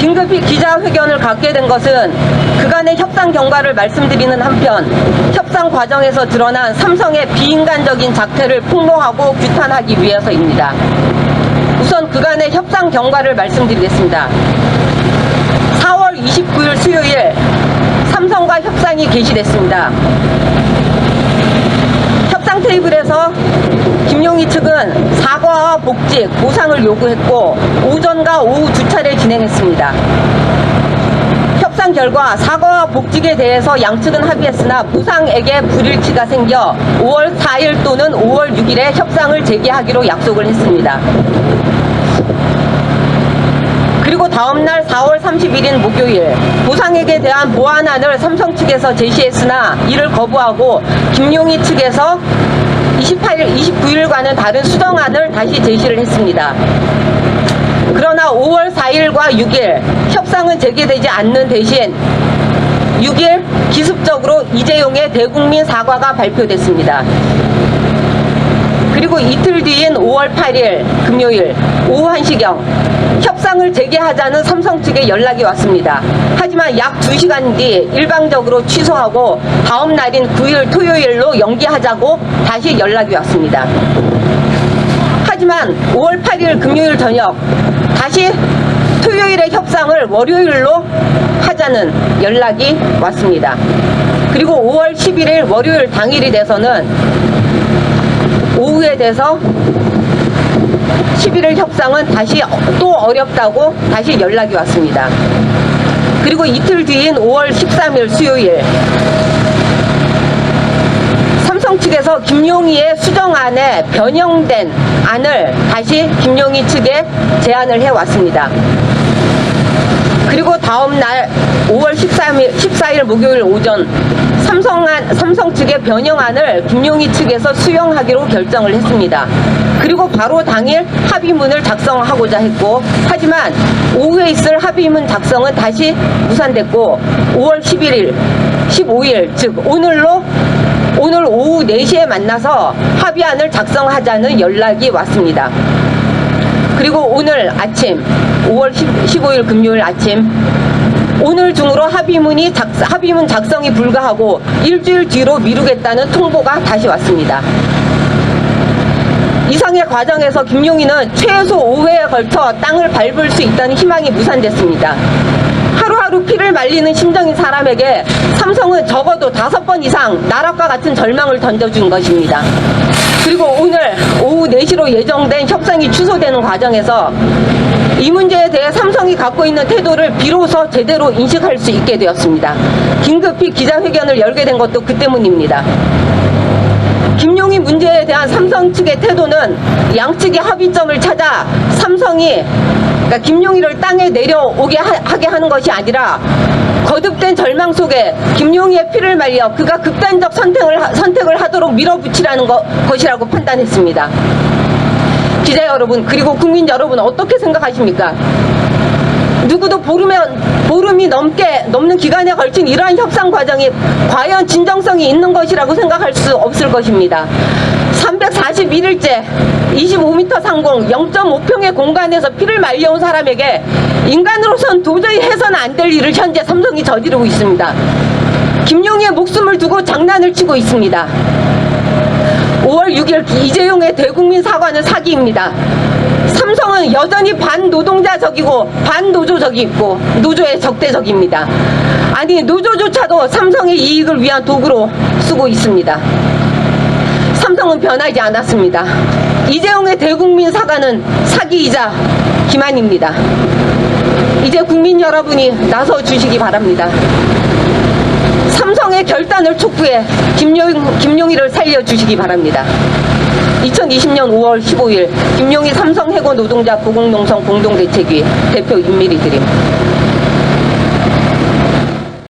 긴급히 기자회견을 갖게 된 것은 그간의 협상 경과를 말씀드리는 한편 협상 과정에서 드러난 삼성의 비인간적인 작태를 폭로하고 규탄하기 위해서입니다. 우선 그간의 협상 경과를 말씀드리겠습니다. 4월 29일 수요일 삼성과 협상이 개시됐습니다. 협상 테이블에서 김용희 측은 사과와 복직, 보상을 요구했고 오전과 오후 두 차례 진행했습니다. 협상 결과 사과와 복직에 대해서 양측은 합의했으나 보상액에 불일치가 생겨 5월 4일 또는 5월 6일에 협상을 재개하기로 약속을 했습니다. 그리고 다음날 4월 31일 목요일 보상액에 대한 보완안을 삼성 측에서 제시했으나 이를 거부하고 김용희 측에서 29일과는 다른 수정안을 다시 제시를 했습니다. 그러나 5월 4일과 6일 협상은 재개되지 않는 대신 6일 기습적으로 이재용의 대국민 사과가 발표됐습니다. 그리고 이틀 뒤인 5월 8일 금요일 오후 1시경 협상을 재개하자는 삼성 측에 연락이 왔습니다. 하지만 약 2시간 뒤 일방적으로 취소하고 다음 날인 9일 토요일로 연기하자고 다시 연락이 왔습니다. 하지만 5월 8일 금요일 저녁 다시 토요일의 협상을 월요일로 하자는 연락이 왔습니다. 그리고 5월 11일 월요일 당일이 돼서는 오후에 돼서 11일 협상은 다시 또 어렵다고 다시 연락이 왔습니다. 그리고 이틀 뒤인 5월 13일 수요일 삼성 측에서 김용희의 수정안에 변형된 안을 다시 김용희 측에 제안을 해왔습니다. 그리고 다음 날 5월 14일 목요일 오전 삼성 측의 변형안을 김용희 측에서 수용하기로 결정을 했습니다. 그리고 바로 당일 합의문을 작성하고자 했고 하지만 오후에 있을 합의문 작성은 다시 무산됐고 5월 11일, 15일 즉 오늘 오후 4시에 만나서 합의안을 작성하자는 연락이 왔습니다. 그리고 오늘 아침 5월 15일 금요일 아침 오늘 중으로 합의문 작성이 불가하고 일주일 뒤로 미루겠다는 통보가 다시 왔습니다. 이상의 과정에서 김용희는 최소 5회에 걸쳐 땅을 밟을 수 있다는 희망이 무산됐습니다. 하루하루 피를 말리는 심정인 사람에게 삼성은 적어도 5번 이상 나락과 같은 절망을 던져준 것입니다. 그리고 오늘 오후 4시로 예정된 협상이 취소되는 과정에서 이 문제에 대해 삼성이 갖고 있는 태도를 비로소 제대로 인식할 수 있게 되었습니다. 긴급히 기자회견을 열게 된 것도 그 때문입니다. 김용희 문제에 대한 삼성 측의 태도는 양측의 합의점을 찾아 삼성이 그러니까 김용희를 땅에 내려오게 하게 하는 것이 아니라 거듭된 절망 속에 김용희의 피를 말려 그가 극단적 선택을 하도록 밀어붙이라는 것이라고 판단했습니다. 기자 여러분 그리고 국민 여러분 어떻게 생각하십니까? 누구도 보름이 넘는 기간에 걸친 이러한 협상 과정이 과연 진정성이 있는 것이라고 생각할 수 없을 것입니다. 341일째 25m 상공 0.5평의 공간에서 피를 말려온 사람에게 인간으로선 도저히 해서는 안 될 일을 현재 삼성이 저지르고 있습니다. 김용희의 목숨을 두고 장난을 치고 있습니다. 5월 6일 이재용의 대국민 사과는 사기입니다. 삼성은 여전히 반노동자적이고 반노조적이고 노조의 적대적입니다. 아니 노조조차도 삼성의 이익을 위한 도구로 쓰고 있습니다. 삼성은 변하지 않았습니다. 이재용의 대국민 사과는 사기이자 기만입니다. 이제 국민 여러분이 나서 주시기 바랍니다. 삼성의 결단을 촉구해 김용희를 살려주시기 바랍니다. 2020년 5월 15일 김용희 삼성해고 노동자 고공농성 공동대책위 대표 임미리 드림.